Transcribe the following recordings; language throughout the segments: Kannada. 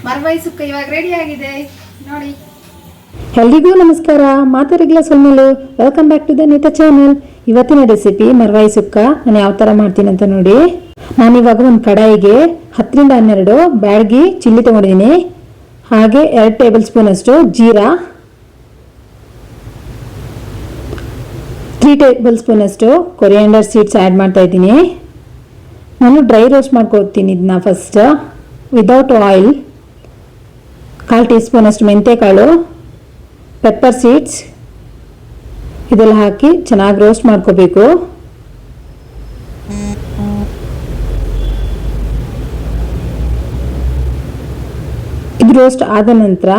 ಮರವಾಯಿ ಸುಕ್ಕ ಇವಾಗ ರೆಡಿ ಆಗಿದೆ ನೋಡಿ. ಎಲ್ರಿಗೂ ನಮಸ್ಕಾರ, ಮಾತಾಡಿಗ್ಲ ಸೊಲ್ಮೇಲು. Welcome back to the Neta channel. ಇವತ್ತಿನ ರೆಸಿಪಿ ಮರವಾಯಿ ಸುಕ್ಕ. ನಾನು ಯಾವ ಥರ ಮಾಡ್ತೀನಿ ಅಂತ ನೋಡಿ. ನಾನಿವಾಗ ಒಂದು ಕಡಾಯಿಗೆ 10 ರಿಂದ 12 ಬ್ಯಾಡಗಿ ಚಿಲ್ಲಿ ತೊಗೊಂಡಿದ್ದೀನಿ. ಹಾಗೆ 2 ಟೇಬಲ್ ಸ್ಪೂನ್ ಅಷ್ಟು ಜೀರಾ, 3 ಟೇಬಲ್ ಸ್ಪೂನ್ ಅಷ್ಟು ಕೊರಿಯಾಂಡರ್ ಸೀಡ್ಸ್ ಆ್ಯಡ್ ಮಾಡ್ತಾ ಇದ್ದೀನಿ. ನಾನು ಡ್ರೈ ರೋಸ್ಟ್ ಮಾಡ್ಕೊತೀನಿ ಇದನ್ನ first without oil. 1/4 tea spoon ಅಷ್ಟು ಮೆಂತ್ಯಕಾಳು, ಪೆಪ್ಪರ್ ಸೀಡ್ಸ್ ಇದೆಲ್ಲ ಹಾಕಿ ಚೆನ್ನಾಗಿ ರೋಸ್ಟ್ ಮಾಡ್ಕೋಬೇಕು. ಇದು ರೋಸ್ಟ್ ಆದ ನಂತರ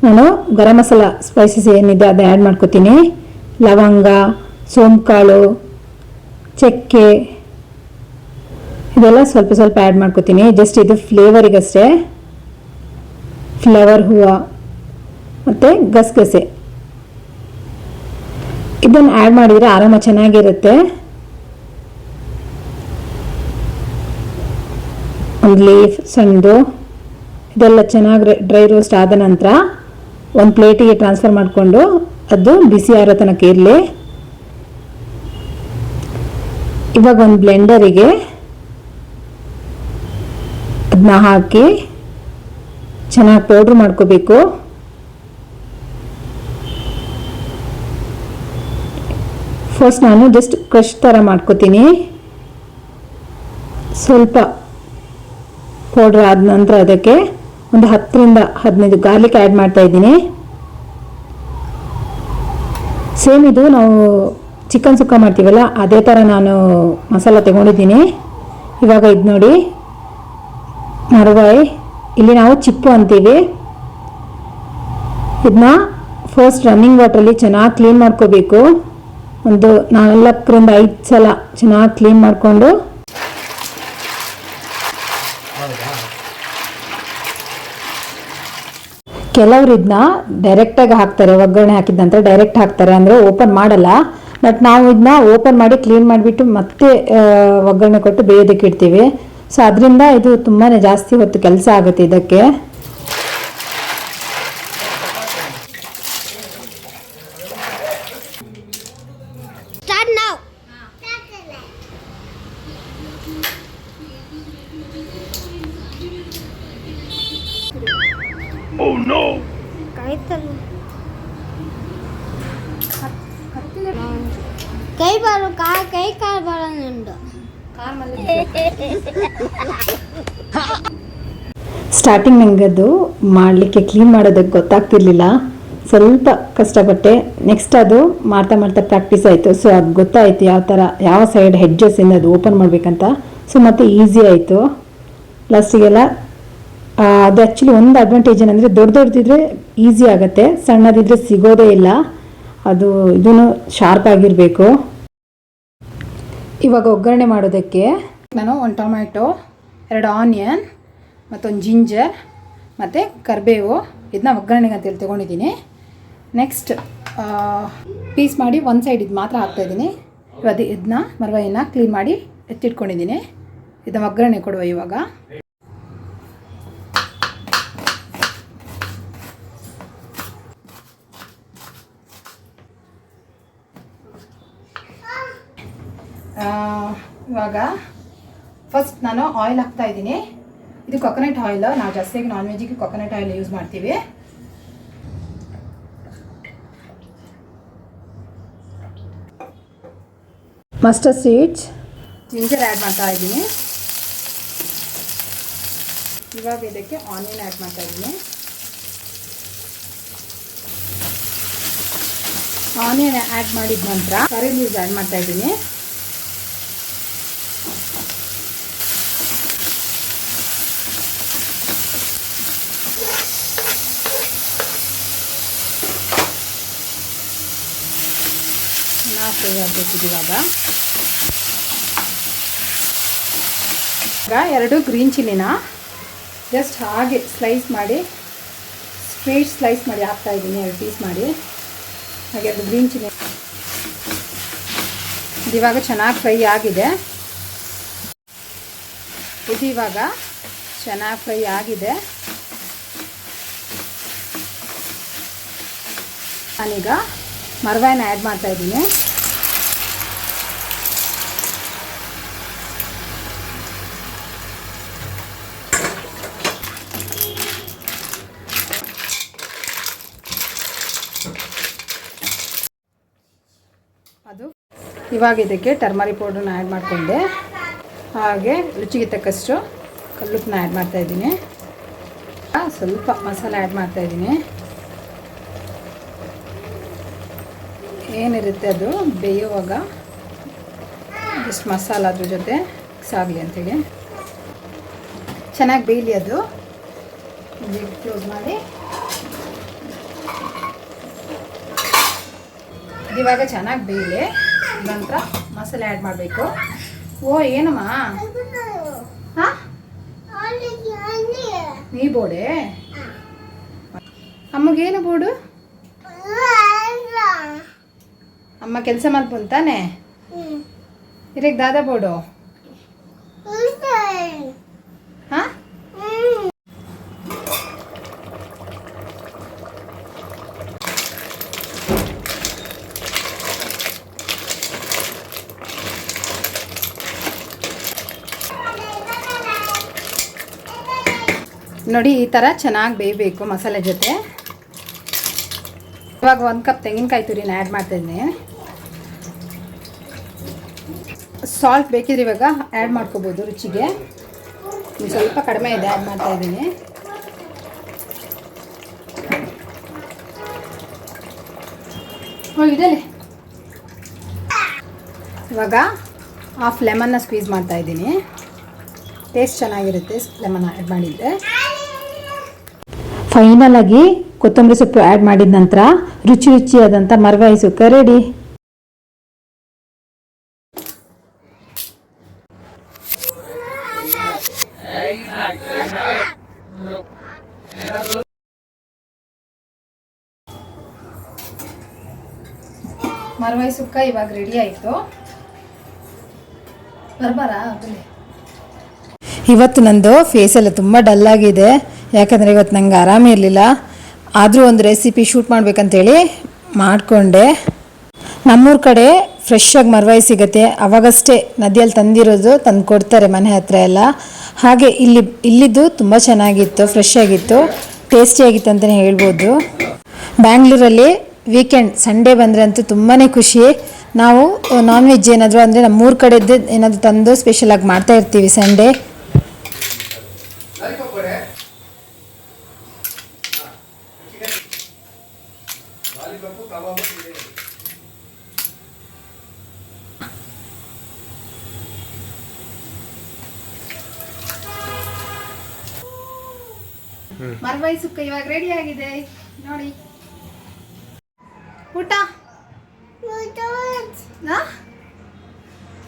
ನಾನು ಗರಂ ಮಸಾಲ ಸ್ಪೈಸಸ್ ಏನಿದೆ ಅದು ಆ್ಯಡ್ ಮಾಡ್ಕೋತೀನಿ. ಲವಂಗ, ಸೋಂಪುಕಾಳು, ಚಕ್ಕೆ ಇದೆಲ್ಲ ಸ್ವಲ್ಪ ಸ್ವಲ್ಪ ಆ್ಯಡ್ ಮಾಡ್ಕೋತೀನಿ. ಜಸ್ಟ್ ಇದು ಫ್ಲೇವರಿಗಷ್ಟೇ. ಫ್ಲವರ್ ಹೂವು ಮತ್ತು ಗಸಗಸೆ ಇದನ್ನು ಆ್ಯಡ್ ಮಾಡಿದರೆ ಆರಾಮ ಚೆನ್ನಾಗಿರುತ್ತೆ. ಒಂದು ಲೀಫ್ ಸಣ್ಣದು ಇದೆಲ್ಲ ಚೆನ್ನಾಗಿ ಡ್ರೈ ರೋಸ್ಟ್ ಆದ ನಂತರ ಒಂದು ಪ್ಲೇಟಿಗೆ ಟ್ರಾನ್ಸ್ಫರ್ ಮಾಡಿಕೊಂಡು ಅದು ಬಿಸಿ ಆರೋ ತನಕ ಇರಲಿ. ಇವಾಗ ಒಂದು ಬ್ಲೆಂಡರಿಗೆ ಅದನ್ನ ಹಾಕಿ ಚೆನ್ನಾಗಿ ಪೌಡ್ರ್ ಮಾಡ್ಕೋಬೇಕು. ಫಸ್ಟ್ ನಾನು ಜಸ್ಟ್ ಕ್ರಷ್ ಥರ ಮಾಡ್ಕೋತೀನಿ. ಸ್ವಲ್ಪ ಪೌಡ್ರ್ ಆದ ನಂತರ ಅದಕ್ಕೆ ಒಂದು 10 ರಿಂದ 15 ಗಾರ್ಲಿಕ್ ಆ್ಯಡ್ ಮಾಡ್ತಾ ಇದ್ದೀನಿ. ಸೇಮ್ ಇದು ನಾವು ಚಿಕನ್ ಸುಕ್ಕ ಮಾಡ್ತೀವಲ್ಲ ಅದೇ ಥರ ನಾನು ಮಸಾಲ ತಗೊಂಡಿದ್ದೀನಿ. ಇವಾಗ ಇದು ನೋಡಿ ಮರವಾಯಿ, ಇಲ್ಲಿ ನಾವು ಚಿಪ್ಪು ಅಂತೀವಿ. ಇದನ್ನ ಫಸ್ಟ್ ರನ್ನಿಂಗ್ ವಾಟ್ರಲ್ಲಿ ಚೆನ್ನಾಗಿ ಕ್ಲೀನ್ ಮಾಡ್ಕೋಬೇಕು. ಒಂದು 4 ರಿಂದ 5 ಸಲ ಚೆನ್ನಾಗಿ ಕ್ಲೀನ್ ಮಾಡಿಕೊಂಡು ಕೆಲವರು ಇದನ್ನ ಡೈರೆಕ್ಟಾಗಿ ಹಾಕ್ತಾರೆ. ಒಗ್ಗರಣೆ ಹಾಕಿದ ನಂತರ ಡೈರೆಕ್ಟ್ ಹಾಕ್ತಾರೆ, ಅಂದರೆ ಓಪನ್ ಮಾಡಲ್ಲ. ಬಟ್ ನಾವು ಇದನ್ನ ಓಪನ್ ಮಾಡಿ ಕ್ಲೀನ್ ಮಾಡಿಬಿಟ್ಟು ಮತ್ತೆ ಒಗ್ಗರಣೆ ಕೊಟ್ಟು ಬೇಯೋದಕ್ಕೆ ಇಡ್ತೀವಿ. ಸೊ ಅದರಿಂದ ಇದು ತುಂಬಾ ಜಾಸ್ತಿ ಹೊತ್ತು ಕೆಲಸ ಆಗುತ್ತೆ ಇದಕ್ಕೆ. ಕೈ ಕಾಲು ಬರೋಣುಂಟು. ಸ್ಟಾರ್ಟಿಂಗ್ ನನಗೆ ಅದು ಮಾಡಲಿಕ್ಕೆ ಕ್ಲೀನ್ ಮಾಡೋದಕ್ಕೆ ಗೊತ್ತಾಗ್ತಿರ್ಲಿಲ್ಲ, ಸ್ವಲ್ಪ ಕಷ್ಟಪಟ್ಟೆ. ನೆಕ್ಸ್ಟ್ ಅದು ಮಾಡ್ತಾ ಮಾಡ್ತಾ ಪ್ರಾಕ್ಟೀಸ್ ಆಯಿತು. ಸೊ ಅದು ಗೊತ್ತಾಯಿತು ಯಾವ ಥರ ಯಾವ ಸೈಡ್ ಹೆಡ್ಜಸ್ಸಿಂದ ಅದು ಓಪನ್ ಮಾಡಬೇಕಂತ. ಸೊ ಮತ್ತು ಈಸಿ ಆಯಿತು ಲಾಸ್ಟಿಗೆಲ್ಲ. ಅದು ಆ್ಯಕ್ಚುಲಿ ಒಂದು ಅಡ್ವಾಂಟೇಜ್ ಏನಂದರೆ ದೊಡ್ಡದಿದ್ರೆ ಈಸಿ ಆಗುತ್ತೆ, ಸಣ್ಣದಿದ್ರೆ ಸಿಗೋದೇ ಇಲ್ಲ. ಅದು ಇದೂ ಶಾರ್ಪ್ ಆಗಿರಬೇಕು. ಇವಾಗ ಒಗ್ಗರಣೆ ಮಾಡೋದಕ್ಕೆ ನಾನು 1 ಟೊಮ್ಯಾಟೊ, 2 ಆನಿಯನ್ ಮತ್ತೊಂದು ಜಿಂಜರ್ ಮತ್ತು ಕರಿಬೇವು ಇದನ್ನ ಒಗ್ಗರಣೆಗೆ ಅಂತೇಳಿ ತೊಗೊಂಡಿದ್ದೀನಿ. ನೆಕ್ಸ್ಟ್ ಪೀಸ್ ಮಾಡಿ ಒಂದು ಸೈಡ್ ಇದು ಮಾತ್ರ ಹಾಕ್ತಾಯಿದ್ದೀನಿ. ಇವಾಗ ಇದನ್ನ ಮರವಾಯಿನ ಕ್ಲೀನ್ ಮಾಡಿ ಎತ್ತಿಟ್ಕೊಂಡಿದ್ದೀನಿ. ಇದನ್ನ ಒಗ್ಗರಣೆ ಕೊಡುವ ಇವಾಗ. ಇವಾಗ ಫಸ್ಟ್ ನಾನು ಆಯಿಲ್ ಹಾಕ್ತಾ ಇದ್ದೀನಿ. ಇದು ಕೊಕೊನಟ್ ಆಯಿಲ್. ನಾವು ಜಾಸ್ತಿಯಾಗಿ ನಾನ್ ವೆಜ್ಜಿಗೆ ಕೊಕೊನಟ್ ಆಯಿಲ್ ಯೂಸ್ ಮಾಡ್ತೀವಿ. ಮಸ್ಟರ್ಡ್ ಸೀಡ್ಸ್, ಜಿಂಜರ್ ಆ್ಯಡ್ ಮಾಡ್ತಾ ಇದ್ದೀನಿ. ಇವಾಗ ಇದಕ್ಕೆ ಆನಿಯನ್ ಆ್ಯಡ್ ಮಾಡ್ತಾ ಇದ್ದೀನಿ. ಆನಿಯನ್ ಆ್ಯಡ್ ಮಾಡಿದ ನಂತರ ಕರಿ ಲೀವ್ಸ್ ಆ್ಯಡ್ ಮಾಡ್ತಾ ಇದ್ದೀನಿ. ಫ್ರೈ ಆಗಬೇಕು. ಇವಾಗ 2 ಗ್ರೀನ್ ಚಿಲ್ಲಿನ ಜಸ್ಟ್ ಹಾಗೆ ಸ್ಲೈಸ್ ಮಾಡಿ ಸ್ಟ್ರೈಟ್ ಸ್ಲೈಸ್ ಮಾಡಿ ಹಾಕ್ತಾ ಇದ್ದೀನಿ. 2 ಪೀಸ್ ಮಾಡಿ ಹಾಗೆ 2 ಗ್ರೀನ್ ಚಿಲ್ಲಿ. ಇವಾಗ ಚೆನ್ನಾಗಿ ಫ್ರೈ ಆಗಿದೆ. ಇದು ಇವಾಗ ಚೆನ್ನಾಗಿ ಫ್ರೈ ಆಗಿದೆ. ನಾನೀಗ ಮರವಾಯಿನ ಆ್ಯಡ್ ಮಾಡ್ತಾ ಇದ್ದೀನಿ. ಅದು ಇವಾಗ ಇದಕ್ಕೆ ಟರ್ಮರಿಕ್ ಪೌಡ್ರನ್ನ ಆ್ಯಡ್ ಮಾಡಿಕೊಂಡೆ. ಹಾಗೆ ರುಚಿಗೆ ತಕ್ಕಷ್ಟು ಕಲ್ಲುಪ್ಪನ್ನ ಆ್ಯಡ್ ಮಾಡ್ತಾಯಿದ್ದೀನಿ. ಸ್ವಲ್ಪ ಮಸಾಲೆ ಆ್ಯಡ್ ಮಾಡ್ತಾಯಿದ್ದೀನಿ. ಏನಿರುತ್ತೆ ಅದು ಬೇಯುವಾಗ ಇಷ್ಟು ಮಸಾಲ ಅದ್ರ ಜೊತೆ ಮಿಕ್ಸ್ ಆಗಲಿ ಅಂಥೇಳಿ ಚೆನ್ನಾಗಿ ಬೇಯಲಿ. ಅದು ಕ್ಲೋಸ್ ಮಾಡಿ ಇವಾಗ ಚೆನ್ನಾಗಿ ಬೇಯಲಿ. ನಂತರ ಮಸಾಲೆ ಆ್ಯಡ್ ಮಾಡಬೇಕು. ಓ ಏನಮ್ಮ ಹಾಂ ನೀ ಬೋಡೆ ಅಮ್ಮಗೇನು ಬೋಡು? ಅಮ್ಮ ಕೆಲಸ ಮಾಡ್ಕೊಂತಾನೆ ಇರಕ್ಕೆ ದಾದಾ ಬೋಡು ಹಾಂ ನೋಡಿ ಈ ಥರ ಚೆನ್ನಾಗಿ ಬೇಯಬೇಕು ಮಸಾಲೆ ಜೊತೆ. ಇವಾಗ 1 ಕಪ್ ತೆಂಗಿನಕಾಯಿ ತುರಿನ ಆ್ಯಡ್ ಮಾಡ್ತಾಯಿದ್ದೀನಿ. ಸಾಲ್ಟ್ ಬೇಕಿದ್ರೆ ಇವಾಗ ಆ್ಯಡ್ ಮಾಡ್ಕೋಬೋದು ರುಚಿಗೆ. ಸ್ವಲ್ಪ ಕಡಿಮೆ ಇದೆ ಆ್ಯಡ್ ಮಾಡ್ತಾಯಿದ್ದೀನಿ. ಇದೆಲ್ಲಿ ಇವಾಗ ಹಾಫ್ ಲೆಮನ್ನ ಸ್ಕ್ವೀಸ್ ಮಾಡ್ತಾಯಿದ್ದೀನಿ. ಟೇಸ್ಟ್ ಚೆನ್ನಾಗಿರುತ್ತೆ ಲೆಮನ್ ಆ್ಯಡ್ ಮಾಡಿದ್ದೆ. ಫೈನಲ್ ಆಗಿ ಕೊತ್ತಂಬರಿ ಸೊಪ್ಪು ಆ್ಯಡ್ ಮಾಡಿದ ನಂತರ ರುಚಿಯಾದಂಥ ಮರವಾಯಿ ಸುಕ್ಕ ರೆಡಿ. ಮರವಾಯಿ ಸುಕ್ಕ ಇವಾಗ ರೆಡಿ ಆಯಿತು. ಬರ್ಬಾರಾ? ಇವತ್ತು ನಂದು ಫೇಸೆಲ್ಲ ತುಂಬ ಡಲ್ಲಾಗಿದೆ. ಯಾಕಂದರೆ ಇವತ್ತು ನಂಗೆ ಆರಾಮಿರಲಿಲ್ಲ. ಆದರೂ ಒಂದು ರೆಸಿಪಿ ಶೂಟ್ ಮಾಡಬೇಕಂತೇಳಿ ಮಾಡಿಕೊಂಡೆ. ನಮ್ಮೂರ ಕಡೆ ಫ್ರೆಶ್ಶಾಗಿ ಮರವಾಯಿ ಸಿಗುತ್ತೆ. ಅವಾಗಷ್ಟೇ ನದಿಯಲ್ಲಿ ತಂದಿರೋದು ತಂದು ಕೊಡ್ತಾರೆ ಮನೆ ಹತ್ರ ಎಲ್ಲ. ಹಾಗೆ ಇಲ್ಲಿದ್ದು ತುಂಬ ಚೆನ್ನಾಗಿತ್ತು, ಫ್ರೆಶ್ ಆಗಿತ್ತು, ಟೇಸ್ಟಿಯಾಗಿತ್ತು ಅಂತಲೇ ಹೇಳ್ಬೋದು. ಬ್ಯಾಂಗ್ಳೂರಲ್ಲಿ ವೀಕೆಂಡ್ ಸಂಡೇ ಬಂದರೆ ಅಂತೂ ತುಂಬಾ ಖುಷಿ. ನಾವು ನಾನ್ ವೆಜ್ ಏನಾದರೂ ಅಂದರೆ ನಮ್ಮೂರ ಕಡೆದ್ದು ಏನಾದರೂ ತಂದು ಸ್ಪೆಷಲಾಗಿ ಮಾಡ್ತಾಯಿರ್ತೀವಿ ಸಂಡೇ. ಮರವಾಯಿ ಸುಕ್ಕ ಇವಾಗ ರೆಡಿ ಆಗಿದೆ ನೋಡಿ. ಊಟ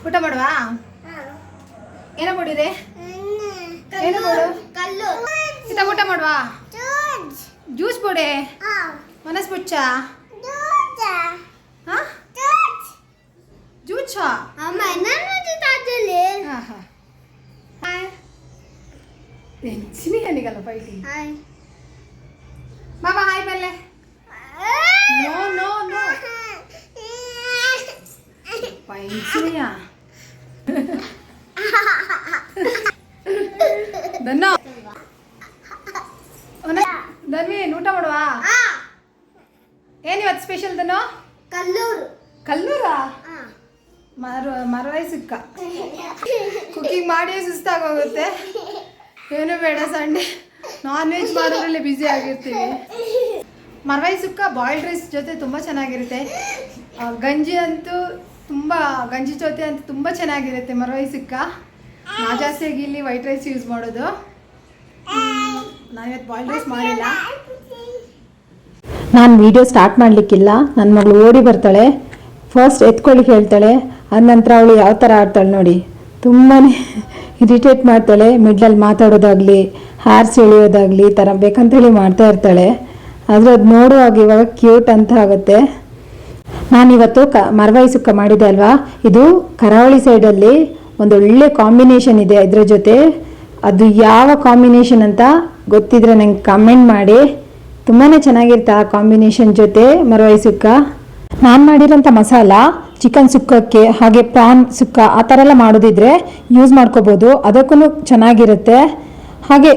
ಊಟ ಮಾಡುವಾ? ಏನೋ ಕೊಡಿದೆ? ಏನು ಕೊಡು? ಇತ್ತ ಊಟ ಮಾಡುವಾ? ಜ್ಯೂಸ್ ಕೊಡೆ? ಮನಸ್ ಪುಚ್ಚ ಜ್ಯೂಸ್ ನನಗಲ್ಲ ಫೈಟಿಂಗ್. ಬಾಬಾ ಹಾಯ್ ಬಲ್ಲೆ. ನೋ ನೋ ನೋ ಪೈನ್ಸಿನಿಯ ದನ್ನೋ ಧನ್ವೀನ್ ಊಟ ಮಾಡುವಾ? ಏನಿವತ್ತು ಸ್ಪೆಷಲ್ ದನ್ನೋ? ಕಲ್ಲೂರಾ? ಮರವಾಯಿ ಸುಕ್ಕ. ಕುಕಿಂಗ್ ಮಾಡಿ ಸುಸ್ತಾಗೋಗುತ್ತೆ. ಏನು ಬೇಡ, ಸಂಡೇ ನಾನ್ ವೆಜ್ ಮಾಡೋದ್ರಲ್ಲೇ ಬ್ಯುಸಿ ಆಗಿರ್ತೀವಿ. ಮರವಾಯಿ ಸುಕ್ಕ ಬಾಯ್ಲ್ಡ್ ರೈಸ್ ಜೊತೆ ತುಂಬ ಚೆನ್ನಾಗಿರುತ್ತೆ. ಗಂಜಿ ಜೊತೆ ಅಂತೂ ತುಂಬ ಚೆನ್ನಾಗಿರುತ್ತೆ ಮರವಾಯಿ ಸುಕ್ಕ. ನಾ ಜಾಸ್ತಿಯಾಗಿ ಇಲ್ಲಿ ವೈಟ್ ರೈಸ್ ಯೂಸ್ ಮಾಡೋದು. ನಾನಿವತ್ತು ಬಾಯ್ಲ್ಡ್ ರೈಸ್ ಮಾಡಿಲ್ಲ. ನಾನು ವಿಡಿಯೋ ಸ್ಟಾರ್ಟ್ ಮಾಡಲಿಕ್ಕಿಲ್ಲ. ನನ್ನ ಮಗಳು ಓಡಿ ಬರ್ತಾಳೆ, ಫಸ್ಟ್ ಎತ್ಕೊಳ್ಳಿಕ್ಕೆ ಹೇಳ್ತಾಳೆ. ಅದ ನಂತರ ಅವಳು ಯಾವ ಥರ ಆಡ್ತಾಳೆ ನೋಡಿ, ತುಂಬಾ ಇರಿಟೇಟ್ ಮಾಡ್ತಾಳೆ. ಮಿಡ್ಲಲ್ಲಿ ಮಾತಾಡೋದಾಗಲಿ, ಹ್ಯಾರ್ಸ್ ಎಳೆಯೋದಾಗಲಿ ಈ ಥರ ಬೇಕಂತೇಳಿ ಮಾಡ್ತಾ ಇರ್ತಾಳೆ. ಆದರೆ ಅದು ನೋಡುವಾಗ ಇವಾಗ ಕ್ಯೂಟ್ ಅಂತ ಆಗುತ್ತೆ. ನಾನಿವತ್ತು ಮರವಾಯಿ ಸುಕ್ಕ ಮಾಡಿದೆ ಅಲ್ವಾ, ಇದು ಕರಾವಳಿ ಸೈಡಲ್ಲಿ ಒಂದು ಒಳ್ಳೆ ಕಾಂಬಿನೇಷನ್ ಇದೆ. ಇದರ ಜೊತೆ ಅದು ಯಾವ ಕಾಂಬಿನೇಷನ್ ಅಂತ ಗೊತ್ತಿದ್ರೆ ನಂಗೆ ಕಮೆಂಟ್ ಮಾಡಿ. ತುಂಬಾ ಚೆನ್ನಾಗಿರುತ್ತೆ ಆ ಕಾಂಬಿನೇಷನ್ ಜೊತೆ ಮರವಾಯಿ ಸುಕ್ಕ. ನಾನು ಮಾಡಿರೋಂಥ ಮಸಾಲ ಚಿಕನ್ ಸುಕ್ಕಕ್ಕೆ ಹಾಗೆ ಪ್ರಾನ್ ಸುಕ್ಕ ಆ ಥರ ಎಲ್ಲ ಮಾಡೋದಿದ್ರೆ ಯೂಸ್ ಮಾಡ್ಕೋಬೋದು, ಅದಕ್ಕೂ ಚೆನ್ನಾಗಿರುತ್ತೆ. ಹಾಗೆ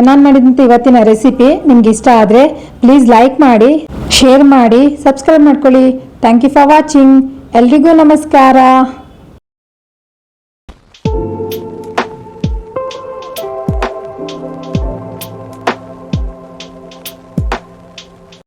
ನಾನು ಮಾಡಿದಂಥ ಇವತ್ತಿನ ರೆಸಿಪಿ ನಿಮ್ಗೆ ಇಷ್ಟ ಆದರೆ ಪ್ಲೀಸ್ ಲೈಕ್ ಮಾಡಿ, ಶೇರ್ ಮಾಡಿ, ಸಬ್ಸ್ಕ್ರೈಬ್ ಮಾಡ್ಕೊಳ್ಳಿ. Thank you for watching. ಎಲ್ರಿಗೂ ನಮಸ್ಕಾರ.